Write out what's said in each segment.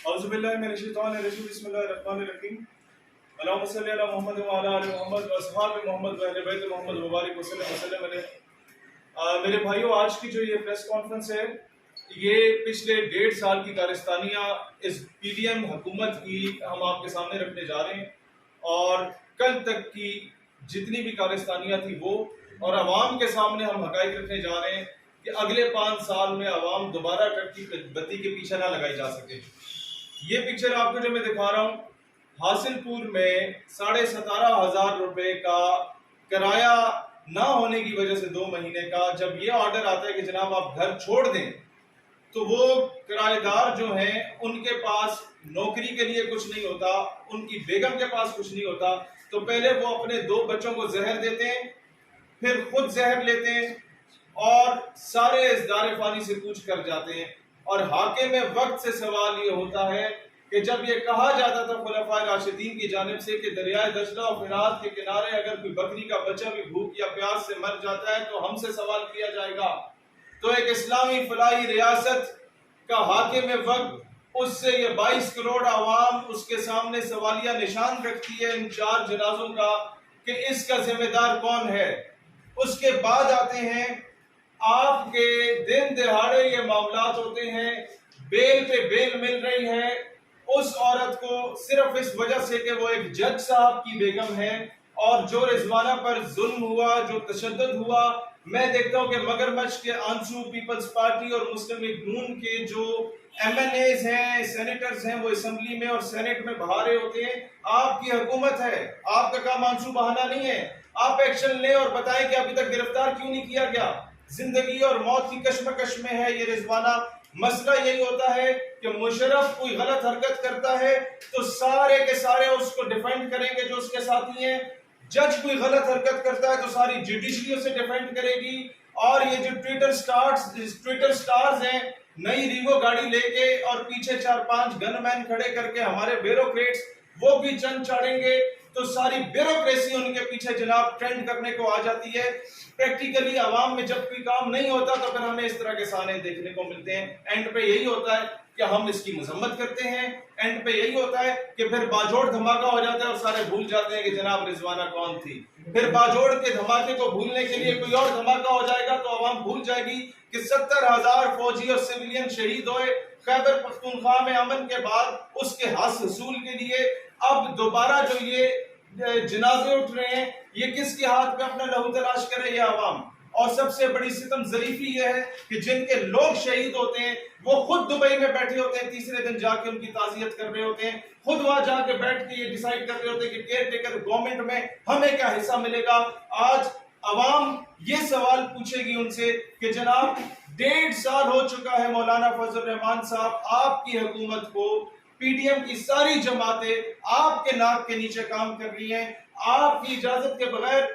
औज़ुबिल्लाहि मिनश्शैतानिर्रजीम बिस्मिल्लाहिर्रहमानिर्रहीम अल्लाहुम्मा सल्लि अला मुहम्मद व अला आलि मुहम्मद व अस्हाबि मुहम्मद व अहले बैत मुहम्मद व बारिक वसल्लम अलैहि। मेरे भाइयों, आज की जो ये प्रेस कॉन्फ्रेंस है, ये पिछले 1.5 साल की कारस्तानियाँ इस पीडीएम हुकूमत की हम आपके सामने रखने जा रहे हैं और कल तक की जितनी भी कारस्तानियाँ थी वो, और अवाम के सामने हम हकाइक रखने जा रहे हैं कि अगले 5 साल में अवाम दोबारा ट्रक की बत्ती के पीछे ना लगाई जा सके। ये पिक्चर आपको जो मैं दिखा रहा हूँ, हासिलपुर में 17,500 रुपए का किराया ना होने की वजह से 2 महीने का जब ये ऑर्डर आता है कि जनाब आप घर छोड़ दें, तो वो किराएदार जो हैं उनके पास नौकरी के लिए कुछ नहीं होता, उनकी बेगम के पास कुछ नहीं होता, तो पहले वो अपने 2 बच्चों को जहर देते हैं, फिर खुद जहर लेते हैं और सारे इज़्दारे फानी से कूच कर जाते हैं। और हाके में वक्त से सवाल ये होता है कि जब ये कहा जाता था खुलफाए राशिदीन की जानिब से कि दरियाए दजला और फिरात के किनारे अगर कोई बकरी का बच्चा भी भूख या प्यास से मर जाता है तो हमसे सवाल किया जाएगा, तो एक इस्लामी फलाही रियासत का हाके में वक्त उससे ये 22 करोड़ आवाम उसके सामने सवालिया निशान रखती है इन 4 जनाजों का कि इसका जिम्मेदार कौन है। उसके बाद आते हैं आपके दिन दिहाड़े ये मामलात होते हैं, बेल पे बेल मिल रही है उस औरत को सिर्फ इस वजह से कि वो एक जज साहब की बेगम है, और जो रिजवाना पर जुल्म हुआ, जो तशद्दुद हुआ, मैं देखता हूं कि मगरमच्छ के आंसू पीपल्स पार्टी और मुस्लिम लीग नून के जो एमएनएज हैं, सेनेटर्स हैं, वो असेंबली में और सेनेट में बहा रहे होते हैं। आपकी हुकूमत है, आपका काम आंसू बहाना नहीं है। आप एक्शन लें और बताएं कि अभी तक गिरफ्तार क्यों नहीं किया गया। जिंदगी और मौत की कश्मकश में है ये रिजवाना। मसला यही होता है कि मुशर्रफ कोई गलत हरकत करता है तो सारे के सारे उसको डिफेंड करेंगे जो उसके साथी हैं। जज कोई गलत हरकत करता है तो सारी जुडिशरी उसे डिफेंड करेगी। और ये जो ट्विटर स्टार्स हैं, नई रीवो गाड़ी लेके और पीछे 4-5 गनमैन खड़े करके हमारे ब्यूरोक्रेट्स वो भी चंद चाड़ेंगे, तो सारी ब्यूरोक्रेसी उनके पीछे जनाब ट्रेंड करने को आ जाती है। प्रैक्टिकली आवाम में जब कोई काम नहीं होता तो फिर हमें इस तरह के साने देखने को मिलते हैं। एंड पे यही होता है कि हम इसकी मजम्मत करते हैं, एंड पे यही होता है कि फिर बाजोड़ धमाका हो जाता है और सारे भूल जाते हैं कि जनाब रिजवाना कौन थी। फिर बाजोड़ के धमाके को भूलने के लिए कोई और धमाका हो जाएगा तो आवाम भूल जाएगी कि 70,000 फौजी और सिविलियन शहीद हुए खैबर पख्तूनख्वा में अमन के बाद। उसके हसूल के लिए अब दोबारा जो ये जनाजे उठ रहे हैं, ये किसके हाथ में अपना लहू तलाश करे ये आवाम। और सबसे बड़ी सितम ज़रीफी ये है कि जिनके लोग शहीद होते हैं वो खुद दुबई में बैठे होते हैं, तीसरे दिन जाके उनकी ताज़ियत कर रहे होते हैं, खुद वहां जाके बैठ के ये डिसाइड कर रहे होते हैं कि केयर टेकर गवर्नमेंट में हमें क्या हिस्सा मिलेगा। आज अवाम ये सवाल पूछेगी उनसे कि जनाब 1.5 साल हो चुका है मौलाना फजल रहमान साहब, आपकी हुकूमत को पीडीएम की सारी जमातें आपके नाक के नीचे काम कर रही हैं, आपकी इजाजत के बगैर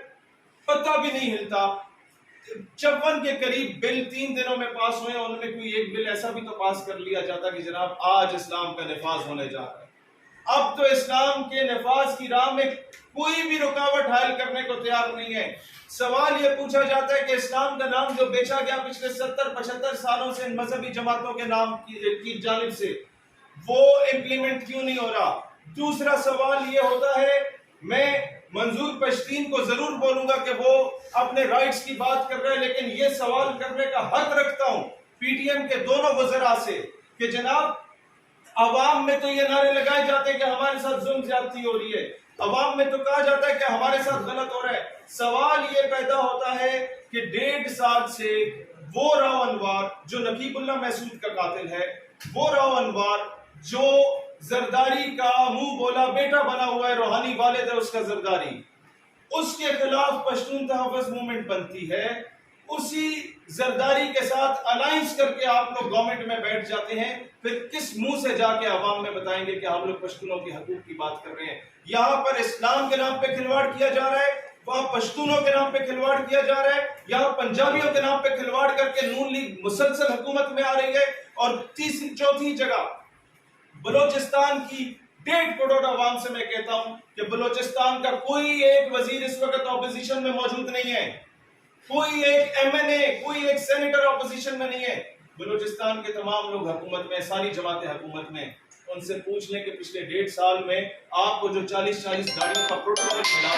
पता भी नहीं हिलता। 54 के करीब बिल 3 दिनों में पास हुए, उनमें कोई एक बिल ऐसा भी तो पास कर लिया जाता कि जनाब आज इस्लाम का निफाज होने जा रहा है। अब तो इस्लाम के निफाज की राह में कोई भी रुकावट हायल करने को तैयार नहीं है। सवाल ये पूछा जाता है कि इस्लाम का नाम जो बेचा गया पिछले 70-75 सालों से इन मजहबी जमातों के नाम की जानिब से, वो इम्प्लीमेंट क्यों नहीं हो रहा। दूसरा सवाल ये होता है, मैं मंजूर पश्तीन को जरूर बोलूंगा कि वो अपने राइट्स की बात कर रहे हैं, लेकिन ये सवाल करने का हक रखता हूं पीटीएम के दोनों वज़रा से कि जनाब अवाम में तो ये नारे लगाए जाते हैं कि हमारे साथ जुल्म ज्यादती हो रही है, अवाम में तो कहा जाता है कि हमारे साथ गलत हो रहा है। सवाल ये पैदा होता है कि 1.5 साल से वो राव अनवार जो नकीबुल्लाह महसूद का कातिल है, वो राव अनवार जो जरदारी का मुंह बोला बेटा बना हुआ है, रूहानी वालिद है उसका जरदारी, उसके खिलाफ पश्तून तहफ़्फ़ुज़ मूवमेंट बनती है, उसी जरदारी के साथ अलायंस करके आप लोग गवर्नमेंट में बैठ जाते हैं, फिर किस मुंह से जाके आवाम में बताएंगे कि हम लोग पश्तूनों के हकूक की बात कर रहे हैं। यहाँ पर इस्लाम के नाम पे खिलवाड़ किया जा रहा है, वहां पश्तूनों के नाम पे खिलवाड़ किया जा रहा है, यहाँ पंजाबियों के नाम पे खिलवाड़ करके नून लीग मुसलसल हुकूमत में आ रही है। और तीसरी चौथी जगह बलोचिस्तान की 1.5 करोड़ आवाम से मैं कहता हूं कि बलोचिस्तान का कोई एक वजीर इस वक्त ऑपोजिशन में मौजूद नहीं है, कोई एक एमएनए, कोई एक सेनेटर ऑपोजिशन में नहीं है। बलूचिस्तान के तमाम लोग हुकूमत में, सारी जमातें हुकूमत में, उनसे पूछ लें कि पिछले 1.5 साल में आपको जो 40-40 गाड़ियों का प्रोटोकॉल मिला,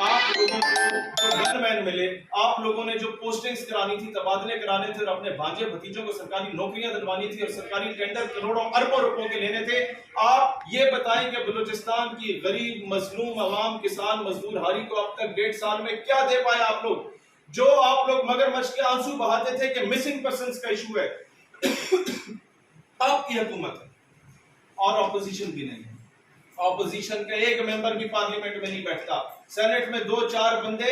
आप लोगों को जो गनमैन मिले, आप लोगों ने जो पोस्टिंग्स करानी थी, तबादले कराने थे और अपने भांजे भतीजों को सरकारी नौकरियां दिलवानी थी और सरकारी टेंडर करोड़ों अरबों रुपयों के लेने थे, आप ये बताएं कि बलूचिस्तान की गरीब मजलूम अवाम, किसान, मजदूर हारी को अब तक 1.5 साल में क्या दे पाए आप लोग? जो आप लोग मगरमच्छ के आंसू बहाते थे कि मिसिंग पर्संस का इशू है, आपकी हुकूमत है और ऑपोजिशन भी नहीं है। ऑपोजिशन का एक मेंबर भी पार्लियामेंट में नहीं बैठता। सेनेट में 2-4 बंदे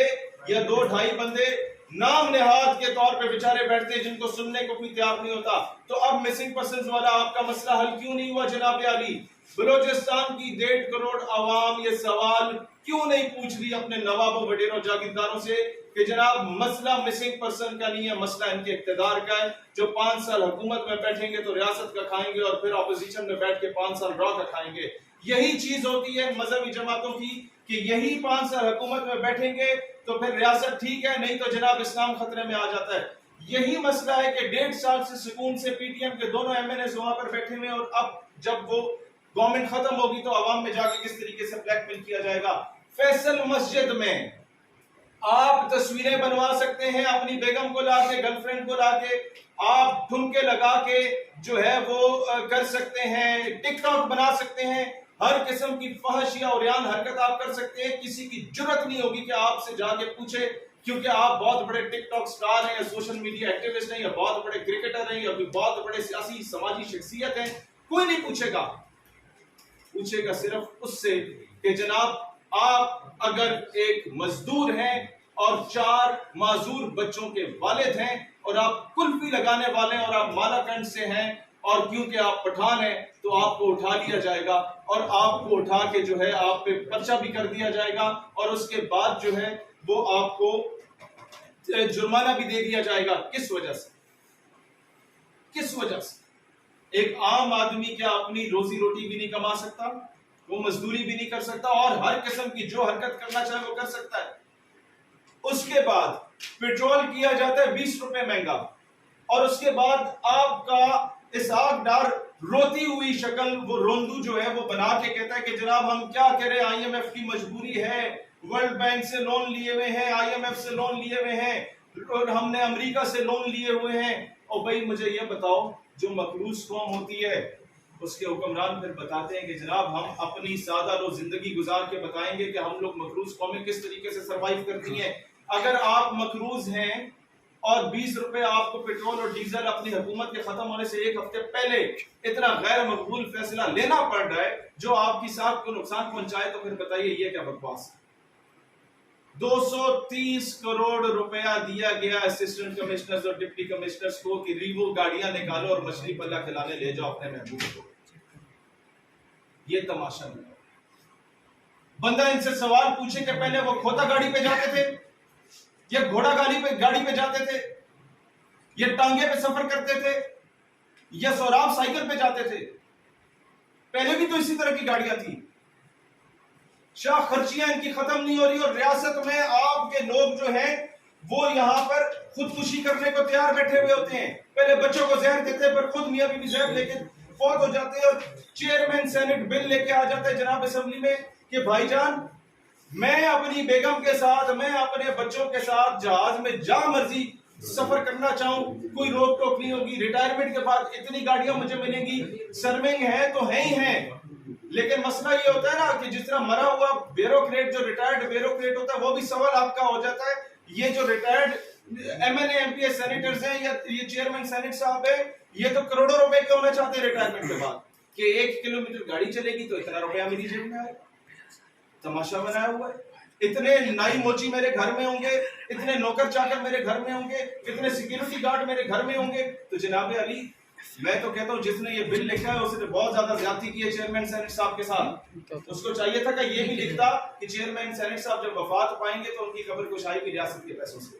या 2-2.5 बंदे नाम नेहाद के तौर पे बेचारे बैठते हैं, जिनको सुनने को कोई तैयार नहीं होता। तो अब मिसिंग पर्संस वाला आपका मसला हल क्यों नहीं हुआ जनाब अली? बलूचिस्तान की 1.5 करोड़ आवाम ये सवाल क्यों नहीं पूछ रही अपने नवाबों, वडेरों, जागीरदारों से कि जनाब मसला मिसिंग पर्सन का नहीं है, मसला इनके इख्तिदार का है। जो 5 साल हुकूमत में बैठेंगे तो रियासत का खाएंगे और फिर ऑपोजिशन में बैठ के 5 साल रॉ का खाएंगे। यही चीज होती है मजहबी जमातों की कि यही 5 साल हुकूमत में बैठेंगे तो फिर रियासत ठीक है, नहीं तो जनाब इस्लाम खतरे में आ जाता है। यही मसला है कि 1.5 साल से सुकून से पीटीएम के दोनों एमएनए वहां पर बैठे हुए, और अब जब वो गवर्नमेंट खत्म होगी तो आवाम में जाके किस तरीके से ब्लैकमेल किया जाएगा। फैसल मस्जिद में आप तस्वीरें बनवा सकते हैं अपनी बेगम को लाके, गर्लफ्रेंड को लाके, आप ठुमके लगा के जो है वो कर सकते हैं, टिकटॉक बना सकते हैं, हर किस्म की फहशिया और यान हरकत आप कर सकते हैं। किसी की जरूरत नहीं होगी कि आपसे जाके पूछे, क्योंकि आप बहुत बड़े टिकटॉक स्टार हैं या सोशल मीडिया एक्टिविस्ट हैं या बहुत बड़े क्रिकेटर हैं या बहुत बड़े सियासी समाजी शख्सियत हैं। कोई नहीं पूछेगा, पूछेगा सिर्फ उससे कि जनाब आप अगर एक मजदूर हैं और 4 माजूर बच्चों के वालिद हैं और आप कुल्फी लगाने वाले हैं और आप मालाकंड से हैं और क्योंकि आप पठान हैं तो आपको उठा लिया जाएगा और आपको उठा के जो है आप पे पर्चा भी कर दिया जाएगा और उसके बाद जो है वो आपको जुर्माना भी दे दिया जाएगा। किस वजह से? किस वजह से? एक आम आदमी क्या अपनी रोजी रोटी भी नहीं कमा सकता, वो मजदूरी भी नहीं कर सकता और हर किस्म की जो हरकत करना चाहे वो कर सकता है। उसके बाद पेट्रोल किया जाता है 20 रुपए महंगा और उसके बाद आपका इसहाक डार रोती हुई शक्ल, वो रोंदू जो है वो बना के कहता है कि जनाब हम क्या करें, आईएमएफ की मजबूरी है, वर्ल्ड बैंक से लोन लिए हुए हैं, आईएमएफ से लोन लिए हुए हैं और हमने अमेरिका से लोन लिए हुए हैं। और भाई मुझे ये बताओ, जो मकरूज कौम होती है उसके हुक्मरान फिर बताते हैं कि जनाब हम अपनी सादा रो जिंदगी गुजार के बताएंगे कि हम लोग मकरूज कौमें किस तरीके से सरवाइव करती हैं। अगर आप मकरूज हैं और 20 रुपए आपको पेट्रोल और डीजल अपनी हुकूमत के खत्म होने से 1 हफ्ते पहले इतना गैर मकबूल फैसला लेना पड़ रहा है जो आपकी साख को नुकसान पहुंचाए, तो फिर बताइए ये क्या बकवास है। 230 करोड़ रुपया दिया गया असिस्टेंट कमिश्नर्स और डिप्टी कमिश्नर्स को कि रीवो गाड़ियां निकालो और मछली पल्ला खिलाने ले जाओ अपने महबूब को। ये तमाशा नहीं। बंदा इनसे सवाल पूछे कि पहले वो खोता गाड़ी पे जाते थे, ये घोड़ा गाड़ी पे जाते थे, ये टांगे पे सफर करते थे, या सोराब साइकिल पे जाते थे? पहले भी तो इसी तरह की गाड़ियां थी। शाह खर्चियां इनकी खत्म नहीं हो रही और रियासत में आपके लोग जो हैं वो यहां पर खुदकुशी करने को तैयार बैठे हुए होते हैं। पहले बच्चों को जहर देते हैं पर खुद मियां बीवी जहर लेके फौत हो जाते हैं और चेयरमैन सेनेट बिल लेके आ जाता है जनाब असेंबली में कि भाईजान मैं अपनी बेगम के साथ, मैं अपने बच्चों के साथ जहाज में जहां मर्जी सफर करना चाहूं, कोई रोक टोक नहीं होगी। रिटायरमेंट के बाद इतनी गाड़ियां मुझे मिलेंगी, सर्विंग है तो है ही है। लेकिन मसला ये होता है ना कि जिस तरह मरा हुआ ब्यूरोक्रेट, जो रिटायर्ड ब्यूरोक्रेट होता है, वो भी सवाल आपका हो जाता है। ये जो रिटायर्ड एमएनए एमपीए सेनेटर्स हैं या ये चेयरमैन सेनेट साहब है, ये तो करोड़ों रुपए के होना चाहते हैं रिटायरमेंट के बाद कि 1 किलोमीटर गाड़ी चलेगी तो इतना रुपया मेरी जेब में आएगा। तमाशा बनाया हुआ है। इतने नाई मोची मेरे घर में होंगे, इतने नौकर चाकर मेरे घर में होंगे, इतने सिक्योरिटी गार्ड मेरे घर में होंगे। तो जनाब अली, मैं तो कहता हूं जिसने ये बिल लिखा है उसने बहुत ज्यादा ज्यादती की है चेयरमैन सेनेट साहब के साथ। उसको चाहिए था कि ये भी लिखता कि चेयरमैन सेनेट साहब जब वफात पाएंगे तो उनकी कब्र कुशाई भी रियासत के पैसों से।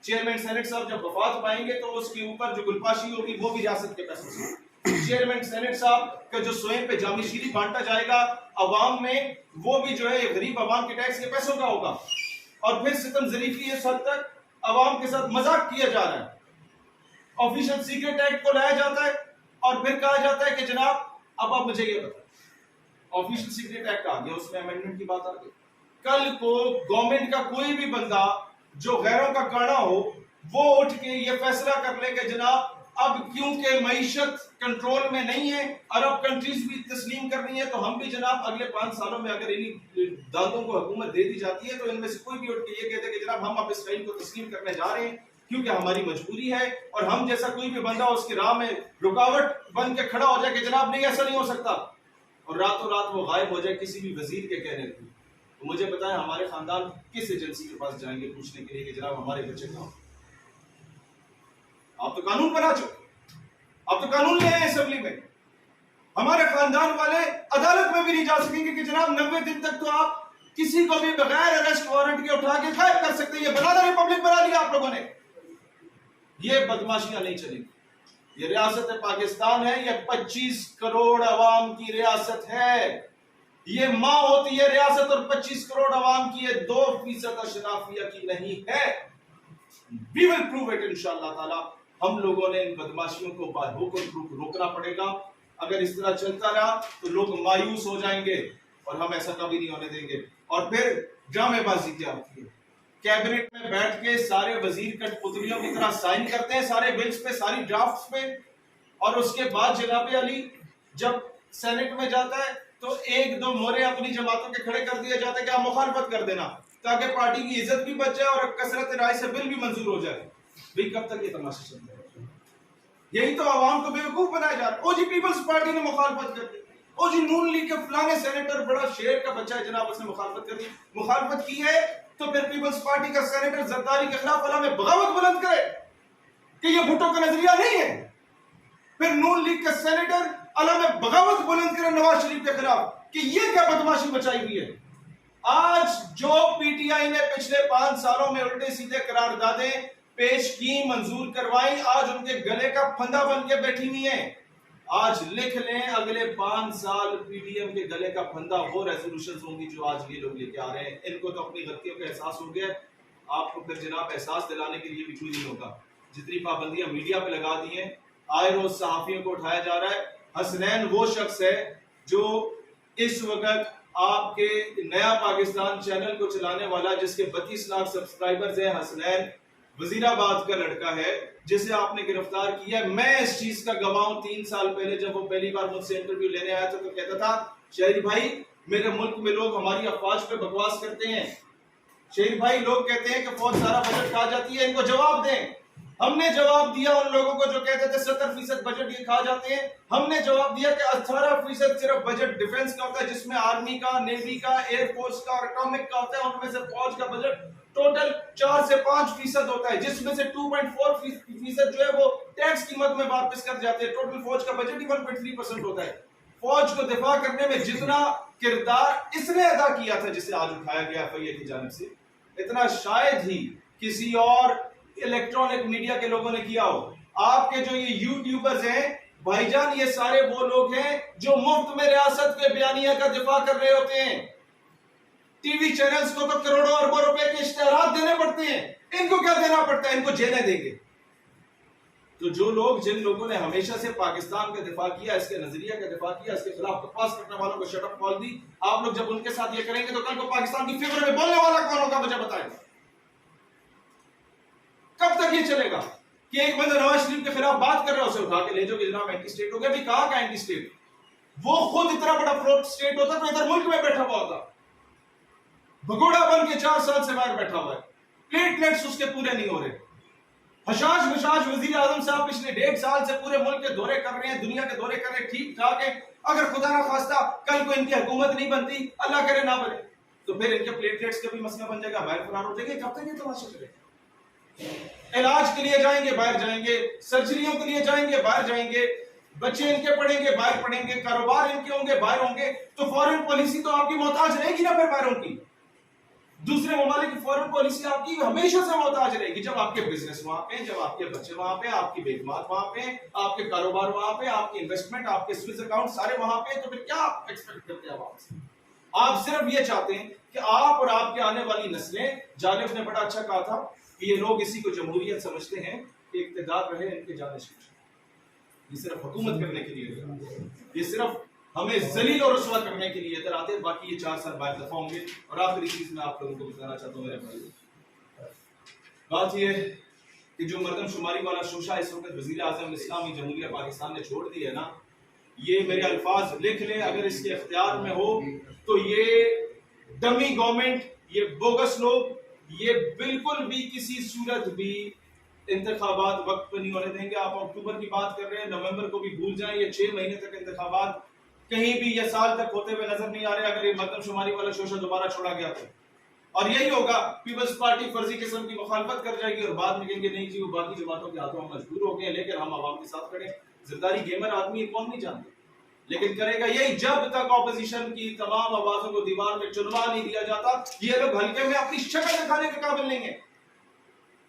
चेयरमैन सेनेट साहब जब वफात पाएंगे तो उसके ऊपर जो गुलपाशी होगी वो भी रियासत के पैसों से। चेयरमैन सेनेट साहब का जो स्वयं पे जामिशीरी बांटा जाएगा अवाम में, वो भी जो है गरीब अवाम के टैक्स के पैसों का होगा। और फिर सितम जरीफी इस हद तक अवाम के साथ मजाक किया जा रहा है। ऑफिशियल सीक्रेट एक्ट को लाया जाता है और फिर कहा जाता है कि जनाब अब आप मुझे ये बताओ, ऑफिशियल सीक्रेट एक्ट आ गया, उसमें अमेंडमेंट की बात आ गई। कल को गवर्नमेंट का कोई भी बंदा जो गैरों का काना हो वो उठ के ये फैसला कर ले कि जनाब अब क्योंकि मईशत कंट्रोल में नहीं है, अरब कंट्रीज भी तस्लीम कर रही है, तो हम भी जनाब अगले 5 सालों में अगर इन्हीं दादों को हुकूमत दे दी जाती है तो इनमें से कोई भी उठ के ये कहते हैं कि जनाब हम अब इसराइल को तस्लीम करने जा रहे हैं क्योंकि हमारी मजबूरी है, और हम जैसा कोई भी बंदा उसकी राह में रुकावट बन के खड़ा हो जाए कि जनाब नहीं ऐसा नहीं हो सकता, और रातों रात वो गायब हो जाए किसी भी वजीर के कहने पर, तो मुझे बताएं हमारे खानदान किस एजेंसी के पास जाएंगे पूछने के लिए कि जनाब हमारे बच्चे कहां? आप तो कानून बना चुके, आप तो कानून ले आए असेंबली में, हमारे खानदान वाले अदालत में भी नहीं जा सकेंगे कि जनाब 90 दिन तक तो आप किसी को भी बगैर अरेस्ट वारंट के उठा के गायब कर सकते हैं। ये बनाना रिपब्लिक बना लिया आप लोगों ने। ये बदमाशियां नहीं चलेंगी। ये रियासत पाकिस्तान है, ये 25 करोड़ अवाम की रियासत है। ये मां होती है रियासत और 25 करोड़ अवाम की, ये 2% अशराफिया की नहीं है। We will prove it इंशाअल्लाह ताला। हम लोगों ने इन बदमाशियों को बाहुकुम रोकना पड़ेगा। अगर इस तरह चलता रहा तो लोग मायूस हो जाएंगे और हम ऐसा कभी नहीं होने देंगे। और फिर ड्रामेबाजी क्या होती है, कैबिनेट में बैठ के सारे वजीर कठपुतलियों की तरह साइन करते हैं सारे बिल्स पे, सारी ड्राफ्ट्स पे, और उसके बाद जनाब अली जब सेनेट में जाता है तो 1-2 मोरे अपनी जमातों के खड़े कर दिए जाते हैं कि आप मुखालफत कर देना ताकि पार्टी की इज्जत भी बच जाए और कसरत राय से बिल भी मंजूर हो जाए। भाई कब तक ये तमाशा चलता है? यही तो आवाम को बेवकूफ बनाया जा रहा है। ओ जी पीपल्स पार्टी ने मुखालफत कर दी, ओ जी नून लीग के फलाने सेनेटर बड़ा शेर का बच्चा है जनाब उसने मुखालफत कर दी। मुखालफत की है तो फिर पीपल्स पार्टी का सेनेटर जरदारी के खिलाफ अला में बगावत बुलंद करे कि ये भुट्टो का नजरिया नहीं है। फिर नून लीग के सेनेटर अला में बगावत बुलंद करे नवाज शरीफ के खिलाफ कि ये क्या बदमाशी मचाई हुई है। आज जो पीटीआई ने पिछले 5 सालों में उल्टे सीधे करारदादें पेश की, मंजूर करवाई, आज उनके गले का फंदा बन के बैठी हुई है। आज लिख लें अगले 5 साल पीडीएम के गले का फंदा वो रेजोल्यूशंस होंगी जो आज ये लोग लेके आ रहे हैं। इनको तो अपनी गलतियों का एहसास हो गया, आपको फिर जनाब एहसास दिलाने के लिए भी कोई नहीं होगा। जितनी पाबंदियां मीडिया पे लगा दी हैं, आए रोज सहाफियों को उठाया जा रहा है। हसनैन वो शख्स है जो इस वक्त आपके नया पाकिस्तान चैनल को चलाने वाला, जिसके 32 लाख सब्सक्राइबर्स हैं। हसनैन वजीराबाद का लड़का है जिसे आपने गिरफ्तार किया। मैं इस चीज का गवाह हूं। 3 साल पहले जब वो पहली बार मुझसे इंटरव्यू लेने आया था तो कहता था शहीद भाई मेरे मुल्क में लोग हमारी अफवाज पे बकवास करते हैं, शहीद भाई लोग कहते हैं कि फौज सारा बजट खा जाती है, इनको जवाब दें। हमने जवाब दिया उन लोगों को जो कहते थे 70% बजट ये खा जाते हैं। हमने जवाब दिया कि 18% सिर्फ बजट डिफेंस का होता है, जिसमें आर्मी का, नेवी का, एयरफोर्स का और एटॉमिक का होता है। उनमें से फौज का बजट टोटल 4 से 5% होता है, जिसमें से 2.4% जो है वो टैक्स की मद में वापस कर जाते हैं। टोटल फौज का बजट ही 1.3% होता है। फौज को दिफा करने में जितना किरदार इसने अदा किया था, जिसे आज उठाया गया एफआईए की जानिब से, इतना शायद ही किसी और इलेक्ट्रॉनिक मीडिया के लोगों ने किया हो। आपके जो ये यूट्यूबर्स हैं भाईजान, ये सारे वो लोग हैं जो मुफ्त में रियासत के बयानिया का दिफा कर रहे होते हैं। टीवी चैनल्स को तो करोड़ों अरबों रुपए के इश्तेहारात देने पड़ते हैं, इनको क्या देना पड़ता है? इनको जेने देंगे। तो जो लोग, जिन लोगों ने हमेशा से पाकिस्तान का दिफा किया, इसके नजरिया का दिफा किया, इसके खिलाफ बकवास करने वालों को शट अप कॉल दी, आप लोग जब उनके साथ ये करेंगे तो कल को पाकिस्तान की फेवर में बोलने वाला कौन होगा? मुझे बताएगा। कब तक ये चलेगा कि एक बंदा नवाज शरीफ के खिलाफ बात कर रहा है उसे उठा के ले जाओ कि जनाब एंटी स्टेट हो गया? भी कहां का एंटी स्टेट? वो खुद इतना बड़ा फ्रॉड स्टेट होता तो इधर मुल्क में बैठा हुआ होता, भगोड़ा बन के 4 साल से बाहर बैठा हुआ है। प्लेटलेट्स उसके पूरे नहीं हो रहे। हशाश बशाश वजीर आजम साहब पिछले 1.5 साल से पूरे मुल्क के दौरे कर रहे हैं, दुनिया के दौरे कर रहे हैं, ठीक ठाक है। अगर खुदा ना खास्ता कल को इनकी हुकूमत नहीं बनती, अल्लाह करे ना बने, तो फिर इनके प्लेटलेट्स का भी मसला बन जाएगा, बाहर फरार हो जाएंगे। कब तक ये तमाशा चलेगा? इलाज के लिए जाएंगे बाहर जाएंगे, सर्जरियों के लिए जाएंगे बाहर जाएंगे, बच्चे इनके पढ़ेंगे बाहर पढ़ेंगे, कारोबार इनके होंगे बाहर होंगे, तो फॉरेन पॉलिसी तो आपकी मोहताज रहेगी ना फिर बाहरों की। दूसरे ममालिक की फॉरेन पॉलिसी आपकी हमेशा से मोहताज रहेगी। जब आपके बिजनेस वहां पे, जब आपके बच्चे वहां पे, आपकी बेगमात वहां पे, आपके कारोबार वहां पे, आपकी इन्वेस्टमेंट, आपके स्विस अकाउंट सारे वहां पे, तो फिर क्या आप एक्सपेक्ट करते हैं आवाम से? आप सिर्फ ये चाहते हैं कि आप और आपके आने वाली नस्लें, जालिब ने बड़ा अच्छा कहा था कि ये लोग इसी को जमहूरियत समझते हैं कि इक्तिदार रहे इनके जानिब। ये सिर्फ हुकूमत करने के लिए, ये सिर्फ हमें जलील और रुसवा करने के लिए इधर आते हैं। बाकी ये 4 साल बाद दफा होंगे। और आखिरी चीज मैं आप लोगों को बताना चाहता हूँ मेरे भाई, बात ये कि जो मरदमशुमारी वाला शोशा इस वक्त वजीर आजम इस्लामी जमहूरिया पाकिस्तान ने छोड़ दिया है ना, ये मेरे अल्फाज लिख ले, अगर इसके इख्तियार में हो तो ये डमी गवर्नमेंट, ये बोगस लोग, ये बिल्कुल भी किसी सूरत भी इंतखाबात वक्त पर नहीं होने देंगे। आप अक्टूबर की बात कर रहे हैं, नवंबर को भी भूल जाएं। ये 6 महीने तक इंतखाबात कहीं भी ये साल तक होते हुए नजर नहीं आ रहे अगर ये मरदमशुमारी वाला शोशा दोबारा छोड़ा गया तो। और यही होगा, पीपल्स पार्टी फर्जी किस्म की मुखालफत कर जाएगी और बाद में कहेंगे नहीं जी वो बाकी जमातों के हाथों हम मजबूर हो गए, लेकिन हम आवाम के साथ खड़े। जरदारी गेमर आदमी है, कौन नहीं जानते, लेकिन करेगा यही जब तक ऑपोजिशन की तमाम आवाजों को दीवार में चुनवा नहीं दिया जाता। ये लोग हल्के में अपनी शक्ल दिखाने के काबिल नहीं है।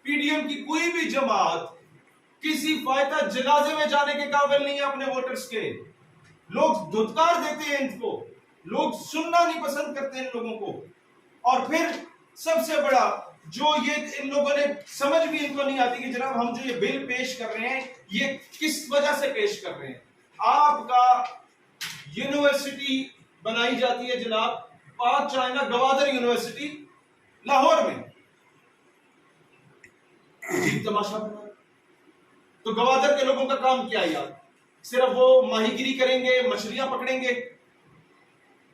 पीडीएम की कोई भी जमात किसी फायदा जनाजे में जाने के काबिल नहीं है अपने वोटर्स के। लोग धुतकार देते हैं इनको, लोग सुनना नहीं पसंद करते इन लोगों को। और फिर सबसे बड़ा जो ये इन लोगों ने समझ भी इनको नहीं आती कि जनाब हम जो ये बिल पेश कर रहे हैं ये किस वजह से पेश कर रहे हैं। आपका यूनिवर्सिटी बनाई जाती है जनाब पाक चाइना गवादर यूनिवर्सिटी लाहौर में, अजीब तमाशा बना। तो गवादर के लोगों का काम क्या है यार, सिर्फ वो माहीगिरी करेंगे, मछलियां पकड़ेंगे।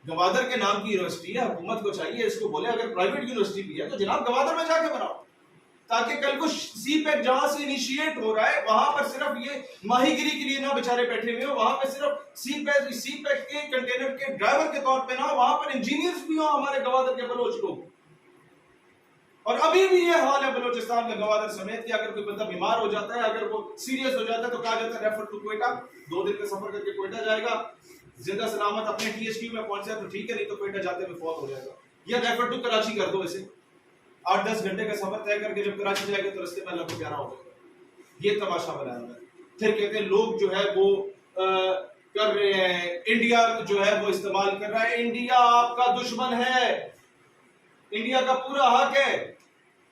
गवादर के नाम की यूनिवर्सिटी है, हुकूमत को चाहिए इसको बोले अगर प्राइवेट यूनिवर्सिटी भी है तो जनाब गवादर में जाके बनाओ, ताकि कल को सीपैक जहां से इनिशिएट हो रहा है वहां पर सिर्फ ये माहीगिरी के लिए ना बेचारे बैठे हुए हो, वहां पर सिर्फ सीपैक के कंटेनर के ड्राइवर के तौर पे ना, वहां पर इंजीनियर्स भी हो हमारे गवादर के बलोच लोग। और अभी भी ये हाल है बलोचिस्तान में गवादर समेत कि अगर कोई बंदा बीमार हो जाता है, अगर वो सीरियस हो जाता है तो कहा जाता है रेफर टू क्वेटा, 2 दिन का सफर करके क्वेटा जाएगा, जिंदा सलामत अपने टीएचक्यू में पहुंचा तो ठीक है, नहीं तो क्वेटा जाते हुए फौत हो जाएगा। या रेफर टू कराची कर दो, इसे 8-10 घंटे का सफर तय करके जब कराची जाएगा तो रास्ते में अल्लाह को प्यारा हो जाएगा। ये तमाशा बनाया हुआ है। फिर कहते हैं लोग जो है वो कर रहे हैं, इंडिया जो है वो इस्तेमाल कर रहा है। इंडिया आपका दुश्मन है, इंडिया का पूरा हक है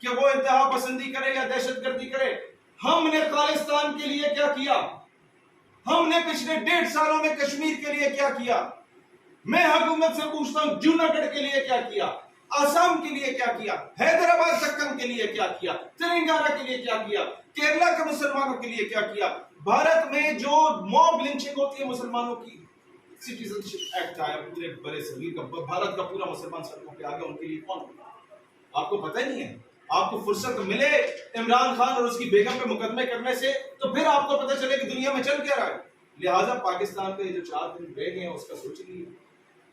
कि वो इंतहा पसंदी करे या दहशतगर्दी करे। हमने खालिस्तान के लिए क्या किया, हमने पिछले 1.5 सालों में कश्मीर के लिए क्या किया, मैं हुकूमत से पूछता हूं जूनागढ़ के लिए क्या किया, असम के लिए क्या किया, हैदराबाद दक्कन के लिए क्या किया, तेलंगाना के लिए क्या किया, केरला के मुसलमानों के लिए क्या किया। भारत में जो मॉब लिंचिंग होती है मुसलमानों की, सिटीजनशिप एक्ट आया पूरे बड़े सगीर का, भारत का पूरा मुसलमान सड़कों पे आ गया, उनके लिए कौन, आपको पता ही नहीं है। आपको फुर्सत मिले इमरान खान और उसकी बेगम पे मुकदमे करने से तो फिर आपको पता चले कि दुनिया में चल क्या रहा है। लिहाजा पाकिस्तान पे जो 4 दिन रह गए हैं उसका सोच लीजिए,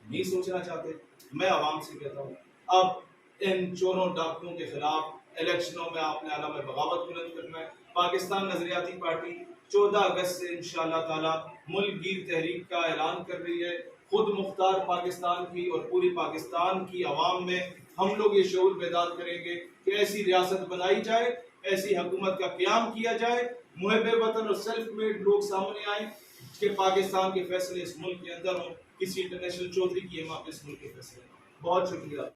नहीं सोचना चाहते। मैं आवाम से कहता हूँ अब इन चोरों डाकुओं के खिलाफ इलेक्शनों में आपने आलम बगावत बुलंद करना है। पाकिस्तान नजरियाती पार्टी 14 अगस्त से इंशाअल्लाह ताला मुल्क गिर तहरीक का ऐलान कर रही है। खुद मुख्तार पाकिस्तान की और पूरी पाकिस्तान की आवाम में हम लोग ये शऊर बेदार करेंगे कि ऐसी रियासत बनाई जाए, ऐसी हुकूमत का क़याम किया जाए, मुहब्बे वतन और सेल्फ मेड लोग सामने आए कि पाकिस्तान के फैसले इस मुल्क के अंदर हों, किसी इंटरनेशनल चौधरी की हिमायत इस मुल्क के फैसले। बहुत शुक्रिया।